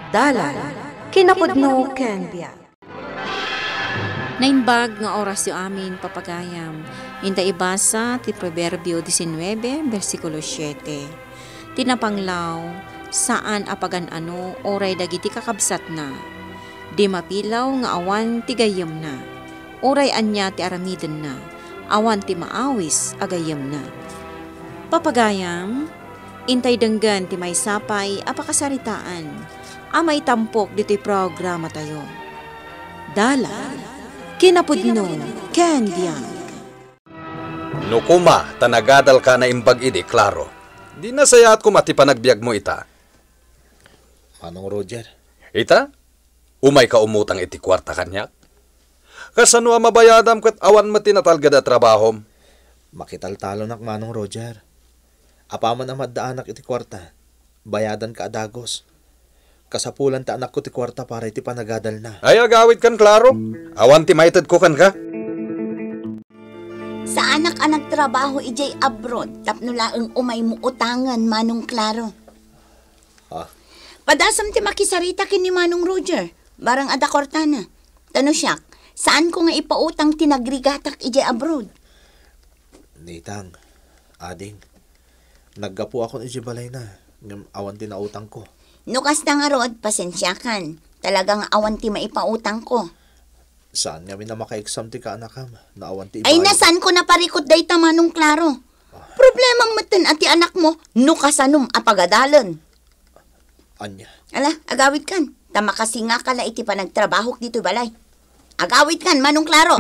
Dalan, kinapudno ken biag. Nainbag nga oras yu amin papagayam. Inta ibasa ti Proverbio 19, versikulo 7. Tinapanglaw, saan apagan ano oray dagiti kakabsat na. Di mapilaw nga awan ti gayem na. Oray anya ti aramiden na. Awan ti maawis agayem na. Papagayam, intay denggan ti may sapay apakasaritaan. Amay tampok dito'y programa tayo. Dala, kinapudno, ken biag. Nukuma, tanagadal ka na imbag idi, klaro. Di na sayat ko mati panagbiag mo ita. Manong Roger? Ita? Umay ka umutang iti kwarta kanyak? Kasano ang mabayadam kat awan mati natalgada trabahom? Makitaltalo nak Manong Roger. Apaman ang maddaanak iti kwarta. Bayadan ka adagos. Kasapulan ta anak ko ti kwarta para iti panagadal na. Ay agawid kan, klaro. Awan ti maited ko kan ka. Sa anak-anak trabaho ijay abroad, tapno laeng umay mo utangan, Manong Klaro. Ha? Padasam ti makisarita kin ni Manong Roger, barang ada kortana. Tano siyak, saan ko nga ipautang tinagrigatak ijay abroad? Nitang, ading, naggapo ako ni balay na, ngam awan din na utang ko. Nukas na nga rod, pasensyakan. Talagang awan ti maipautang ko. Saan nga na maka-exam ti kaanakam? Naawan ti Ay ibayad. nasan ko naparikot day ta, Manong Klaro. Problemang matan ati anak mo, nukasanum apagadalan. Anya? Ala, agawid kan. Tama kasi nga kala iti pa nagtrabaho dito balay. Agawid kan, Manong Klaro.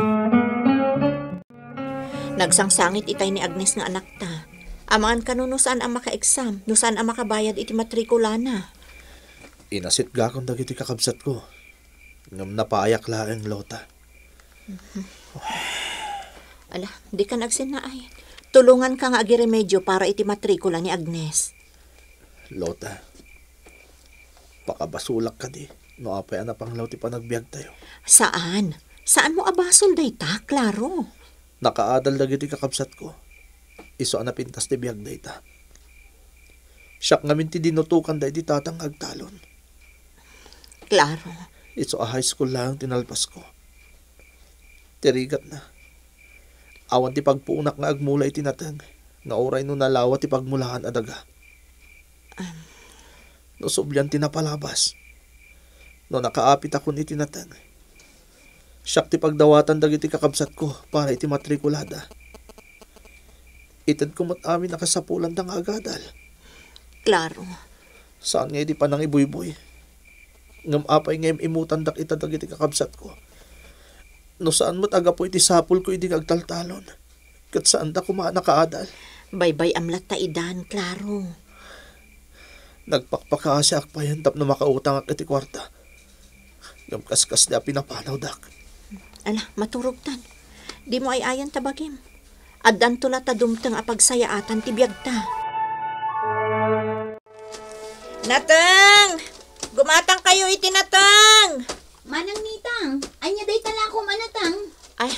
Nagsangsangit itay ni Agnes nga anak ta. Amangan ka no saan ang maka-exam, no saan ang makabayad iti matrikula na. Inasit ga akong dagiti kakabsat ko. Ngam napaayak laeng lota. Ala, di ka nagsinaay. Tulungan ka nga agiremedyo para iti matrikula ni Agnes. Lota, pakabasulak ka di. No apay na pang ti panagbiag tayo. Saan? Saan mo abasol day ta, Klaro? Nakaadal dagiti kakabsat ko. Iso na pintas ti biag day ta. Siyak ngamin ti dinutukan day di tatang agtalon. Klaro. Iso a high school lang tinalpas ko. Tirigat na. Awan ti pagpuunak nga agmula itinatang. Nga oray no nalawa ti pagmulahan adaga. No subyan tinapalabas. No nakaapit ako ni tinatang. Siyak ti pagdawatan dagiti kakabsat ko para iti matrikulada. Itad ko mat amin nakasapulan tang agadal. Klaro. Saan nga iti panang ibuyboy? Ngam apay ngayem imutandak itadag iti kakabsat ko. No saan mo't agapo iti sapul ko iti agtaltalon. Kat saan da kumaan nakaadal. Baybay amlat ta idan, Klaro. Nagpakpakasi akpayan tap na makautang ak iti kwarta. Ngam kaskas da pinapanaw dak. Ala, maturog tan. Di mo ay ayan tabagim. Addan tula ta dumteng apagsayaatan ti biag ta. Natang! Gumatang kayo iti natang! Manang Nitang, anya day tala ko manatang. Ay,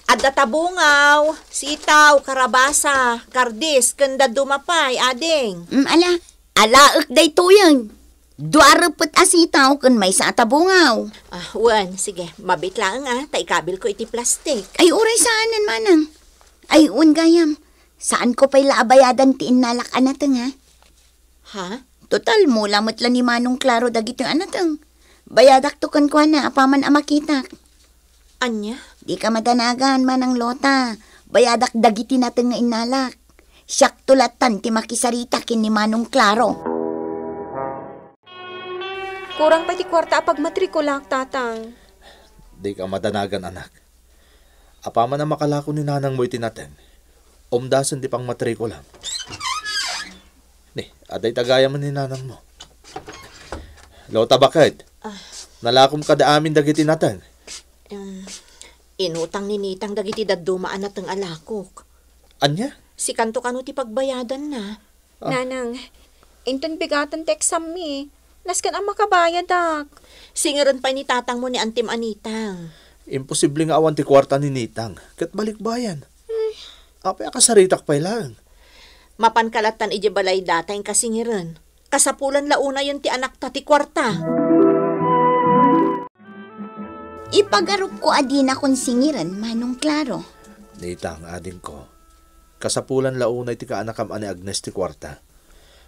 adda tabungaw, sitaw, karabasa, kardis, kanda dumapay, ading. Alaek day tuyang. Duarapet asitaw kun may sa tabungaw. Wan, sige, mabit lang taikabil ko iti plastik. Ay uray saanan manang. Ay gayam. Saan ko pa'y laabayadan ti inalak anatang ha? Ha? Total mo lamot lang ni Manong Klaro dagitong anatang. Bayadak to kan kwa na apaman amakitak. Anya? Di ka madanagan manang lota. Bayadak dagiti natang nga inalak. Siyak tulatan ti makisarita kin ni Manong Klaro. Kurang pa ti kwarta apag matrikulak, tatang. Di ka madanagan anak. Apaman na makalako ni nanang mo itinateng. Omdasan di pang matrikulang. Ni, aday tagaya man ni nanang mo. Lota bakit? Nalakom ka da amin dagiti nateng. Inutang ni Nitang dagiti daddumaan nateng alakok. Anya? Si kanto kano ti pagbayadan na. Nanang, inton bigatan te exam mi. Naskan ang makabayad, dak. Singaran pa ni tatang mo ni Antim Anitang. Imposible nga awan ti kwarta ni Nitang. Kat balik bayan. Apay akasaritak pa lang. Mapankalatan ije balay data yung kasingiran. Kasapulan launa yun ti anak ta ti kwarta. Ipagarup ko adina kung singiran, Manong Klaro. Nitang ading ko. Kasapulan launay ti kaanakam ani Agnes ti kwarta.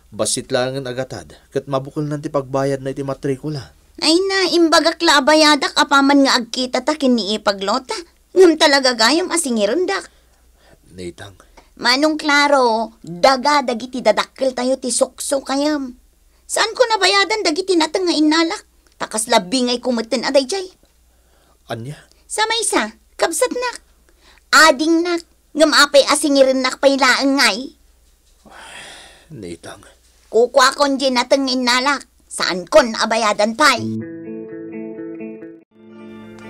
Basit langan agatad, kat mabukol nan ti pagbayad na iti matrikula. Ay na, imbagak laabayadak, apaman nga agkita ta kini ipaglota. Ngam talaga gayam asingiran dak. Nitang, Manong Klaro, daga dagiti dadakkel tayo ti sukso kayam. Saan ko nabayadan dagiti natang nga inalak? Takas labi ngay kumuten aday jay. anya? Sa maysa, kabsat nak. Ading nak, ngam apay asingirin nak pay laang ngay. Nitang, Kukwa kon di natang nga inalak. Saan kon abayadan pay?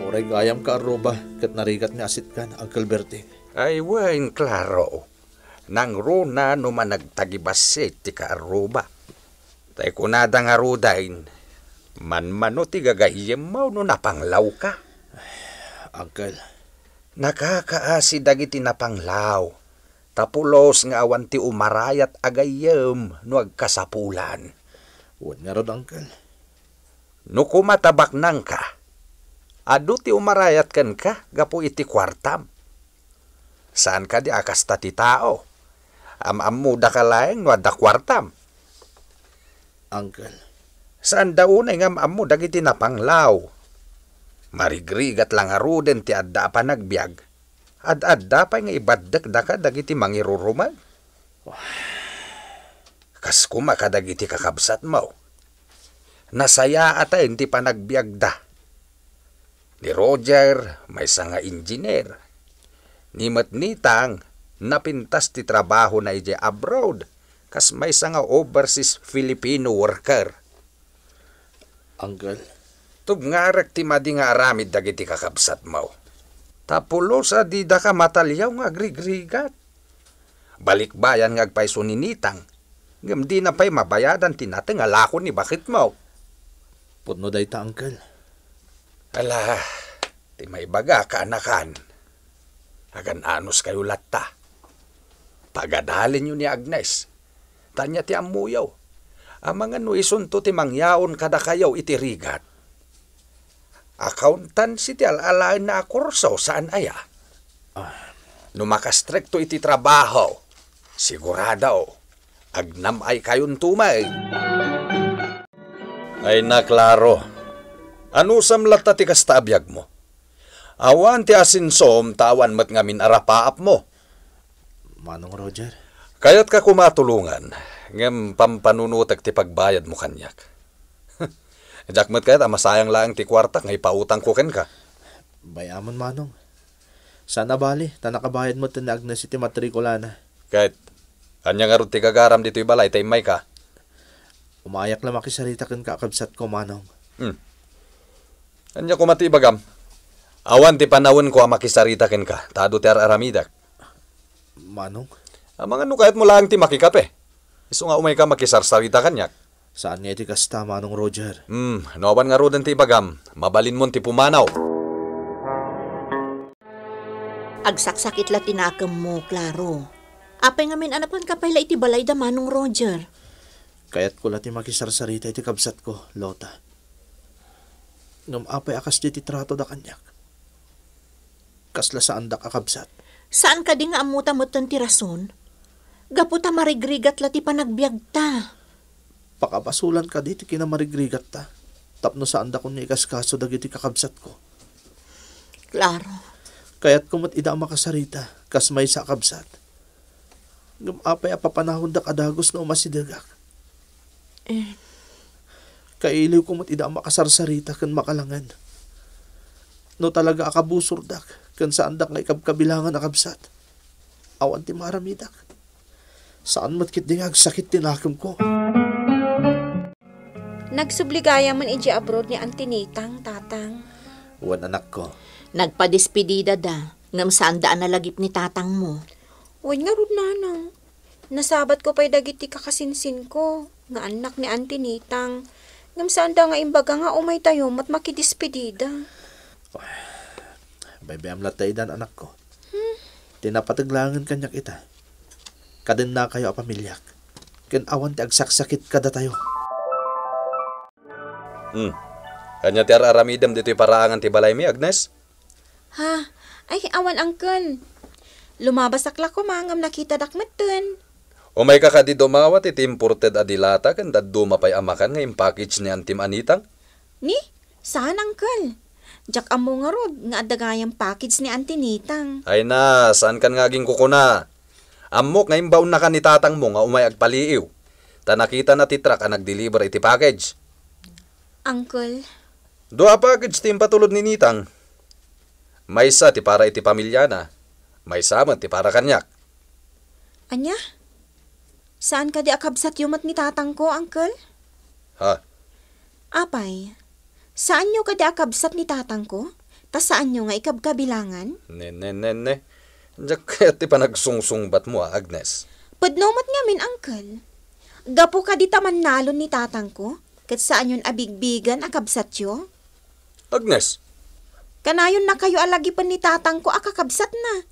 oray gayam ka aruba, kat narigat ni asit kan, Uncle Bertie. Ay, wain, klaro. Nang runa no man nagtagibasit ti kaaruba. Tay kunada nga rudain, man ti gagahiyem mo no napanglaw ka. Uncle, Nakakaasi dagiti napanglaw. Tapulos nga awan ti umarayat agayem no agkasapulan. huwag nga rod, Uncle. No kumatabak nang ka, adu ti umarayat kan ka, gapu iti kwartam. Saan ka di akas ta ti tao? Am-am da ka laeng no adda kwartam. Uncle, Saan daunay nga am-am dagiti napanglaw? Marigrigat lang aruden ti adda pa nagbiag. Ad-adda pa nga ibaddak da ka dagiti mangirurumag. Kas kumakadagiti kakabsat mo. Nasaya ata hindi pa nagbiag da. Ni Roger, may nga engineer. Ni Matnitang, napintas ti trabaho na ije abroad. Kas may nga overseas Filipino worker. Uncle, Tubngarek ti madi nga aramid dagiti kakabsat mo. Tapulo sa di da ka matalyaw nga agrigrigat. Balikbayan nga agpaiso ni Nitang. Ngam di na pa'y mabayadan tinateng alakon ni bakit mo. putno day ta, Uncle. Ala, ti may baga ka anakan. Agan anos kayo latta. Pagadalin yun ni Agnes. Tanya ti amuyaw. Ang mga nuisunto ti mangyaon kada kayaw iti rigat. Accountant si ti alain na akurso saan aya. Numakastrekto iti trabaho. Sigurado, agnam ay kayon tumay. Ay naklaro. Ano samlata ti kastabyag mo? Awan ti asinsom tawan mat ngamin arapaap mo. Manong Roger, Kayat ka kumatulungan, ngem pampanunutag ti pagbayad mo kanyak. Jakmat kayat masayang lang ti kwarta ngay pautang ko ken ka. bayaman Manong. Sana bali, ta nakabayad mo tin Agnes iti matrikula na. Kahit, anya nga ron ti kagaram dito ibalay, tay may ka. Umayak lang makisarita kan kakabsat ko, Manong. Anya ko matibagam. Awan ti panawon ko ang makisarita ken ka, tado ti aramidak. Manong, Ang mga kahit mo lang ti makikape. Iso nga umay ka makisarsarita kanyak. saan nga iti kasta, Manong Roger? Nawan nga rodan ti ibagam, mabalin mo ti pumanaw. Agsaksakit la tinakam mo, Klaro. Apay ngamin anapan ka pala iti balay da Manong Roger. Kaya't ko lati makisarsarita iti kabsat ko, Lota. Ngam apay akas di ti trato da kanyak. Kasla saan da kakabsat. Saan ka di nga amuta mo ti rason? Gaputa marigrigat la ti panagbiag ta. Pakapasulan ka di ti kinamarigrigat ta. Tapno saan da kun ikaskaso dagiti kakabsat ko. Klaro. Kaya't kumot ida makasarita, kas may sa kabsat. Ngam apay apapanahon da kadagos na umasidagak. Kailiw kumot ida makasarsarita kan makalangan. No talaga akabusurdak, kan saan dak nga ikabkabilangan akabsat. Awan ti maramidak. Saan matkit di nga sakit tinakam ko. Nagsubligaya man iji abroad ni Antinitang, tatang. Wan anak ko. Nagpadispedida da. Ngam saan daan nalagip ni tatang mo. Uy nga rod nanang. Nasabat ko pa'y dagiti kakasinsin ko. Nga anak ni Antinitang. Ngam saan da nga imbaga nga umay tayo mat makidispedida. Baybayam latay dan anak ko. Tinapataglangan kanyak ita. Kadin na kayo a pamilyak. Ken awan ti agsaksakit kada tayo. Kanya ti aramidam dito'y paraangan ti balay mi, Agnes? Ha? Ay, awan, Uncle. Lumabas akla ko mangam nakita dakmeten. O may kakadi dumawat iti imported adilata kan daduma pa'y amakan nga yung package ni Antim Anitang? Ni? Saan, Uncle? Jak amo nga rod, nga adagayang package ni Auntie Nitang. Ay na, saan kan nga ging kukuna? Amok ngayon baon na ka ni tatang mo nga umay agpaliiw. Ta nakita na ti truck ang nag-deliver iti package. Uncle, Dua package ti patulod ni Nitang. May isa ti para iti pamilya na. May isa man ti para kanyak. anya? Saan ka di akabsat yumat ni tatang ko, Uncle? Ha? Apay, saan nyo ka di akabsat ni tatang ko? Ta saan nyo nga ikabkabilangan? Ne. Diyak kaya ti panagsungsungbat mo, Agnes. Padnomat nga min, Uncle. Gapo ka di taman nalon ni tatang ko? Kat saan yun abigbigan akabsat yo? Agnes, Kanayon na kayo alagi pa ni tatang ko akakabsat na.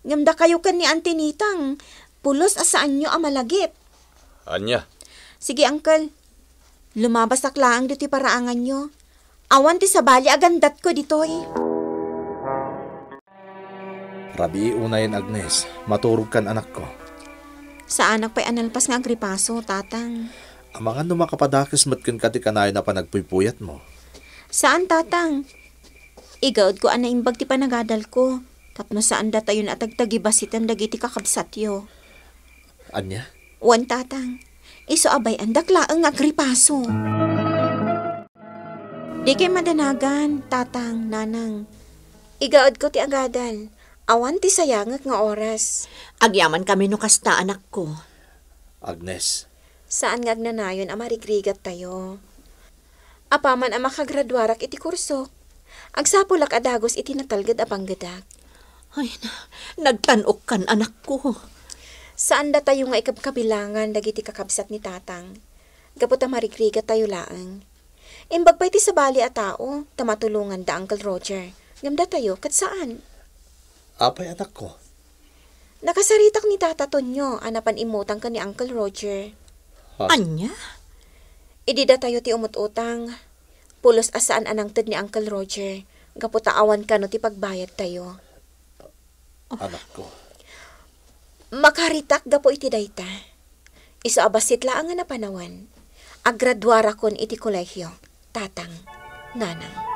Ngamda kayo kan ni Auntie Nitang. Pulos asaan nyo amalagip. anya? Sige, Uncle. Lumabas aklaang dito paraangan nyo. Awan ti sabali agandat ko ditoy. Rabi unayin, Agnes. Maturog kan anak ko. Sa anak pa'y analpas nga agripaso, tatang. Amangan no makapadakis matkin ka ti kanayon na panagpuypuyat mo. Saan, tatang? Igawad ko ana imbag ti panagadal ko. Tapno saan datayon at agtagibasitan dagiti kakabsat yo. Anya? Wan, tatang. Iso abay andaklaang agripaso. Di kay madanagan, tatang, nanang. Igawad ko ti agadal. Awan ti sayangak nga oras. Agyaman kami no kasta anak ko. Agnes, Saan nga agnanayon amarigrigat tayo? Apaman ang makagradwarak iti kurso. Agsapulak adagos iti natalgad apanggadak. Ay, nagtanok kan anak ko. Saan da tayo nga ikabkabilangan dagiti kakabsat ni tatang? Gaputa marigrigat tayo laang. Imbag pa iti sabali a tao, tamatulungan da Uncle Roger. Ngamda tayo, kat saan? apay anak ko. Nakasaritak ni Tata Tonyo, anapan imutang ka ni Uncle Roger. Ha? Anya? Idida tayo ti umut-utang. Pulos asaan anang ted ni Uncle Roger. Gaputa awan ka no ti pagbayad tayo. Anak ko. Makaritak gapo iti dayta. Iso abasit laang nga napanawan. Agradwara kon iti kolehyo. Tatang, nanang.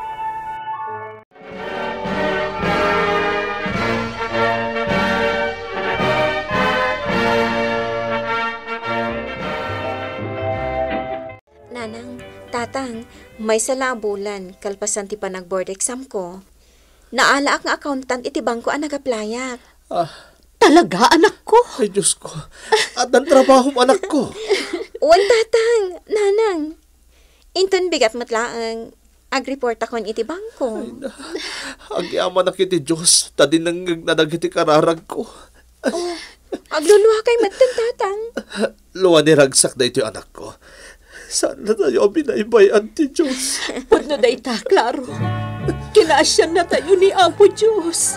Nanang, tatang, may salabulan, kalpasan ti panag-board exam ko. Naala ak nga accountant iti bangko ang nagaplayak. Talaga, anak ko? Ay, Diyos ko. At ang trabaho mo, anak ko. Wan, tatang, nanang. Inton bigat matlaang, ag-report akon iti bangko. Ang yaman na kiti Diyos. Tadi nang nanagiti kararag ko. Agluluha kay matan, tatang. Luwa ni ragsak na ito yung anak ko. Saan na tayo binaybayan ti Diyos? Pud na dayta, klaro. Kinaasyan na tayo ni Apo Diyos.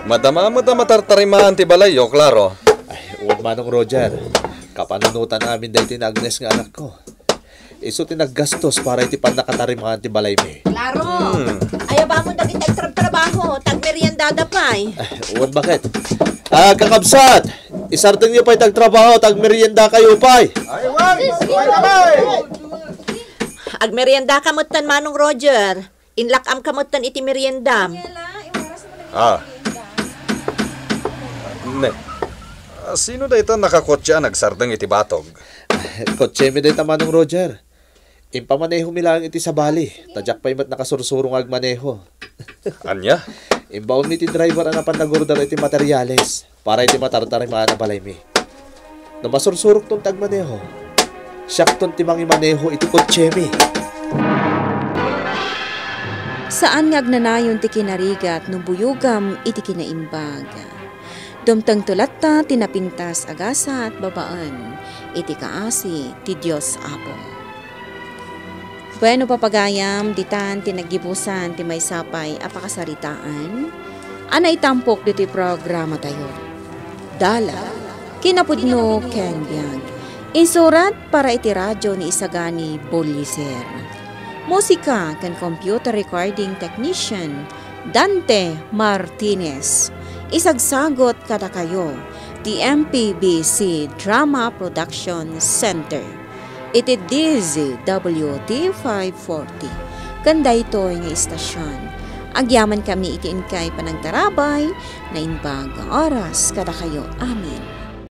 Madama tartarimaan ti balayo, klaro. Ay, uwan manong Roger. Kapanunutan namin dahil na Agnes nga anak ko. Iso tinaggastos para iti pan nakatarimaan ti balay mi. Klaro! Ayaw ba mo dagit trabaho? Tag-meriendada pa'y. Ay, uwan bakit? Kakabsat! Isarting niyo pa'y tagtrabaho, tag-merienda kayo pa'y. Ag-merienda kamutan manong Roger. Inlakam kamutan iti meriendam. Ne. Sino da ito nakakotsa nagsardang iti batog? Kotse mi dahil manong Roger. Impamaneho mi lang iti sa bali. Tadyak pa'y mat nakasursurong agmaneho. Anya? Imbaon mi ti driver na panagordar iti materyales para iti matartarimaan na balay mi. No masursurok tong tagmaneho. Siyak tong timang imaneho iti kotse mi. Saan nga agnanayon ti kinarigat no buyugam iti kinaimbag. Dumtang tulatta tinapintas agasa at babaan iti kaasi ti Diyos Apo. Bueno papagayam ditan tinagibusan ti may sapay apakasaritaan. Anay tampok diti programa tayo. Dala kinapudno ken biag Insurat para iti radyo ni Isagani Boliser. Musika kan computer recording technician Dante Martinez. Isagsagot kada kayo ti MPBC Drama Production Center. Iti DZWT 540. Kanda ito nga istasyon. Agyaman kami iti inkay panagtarabay na inbag oras kada kayo. Amin.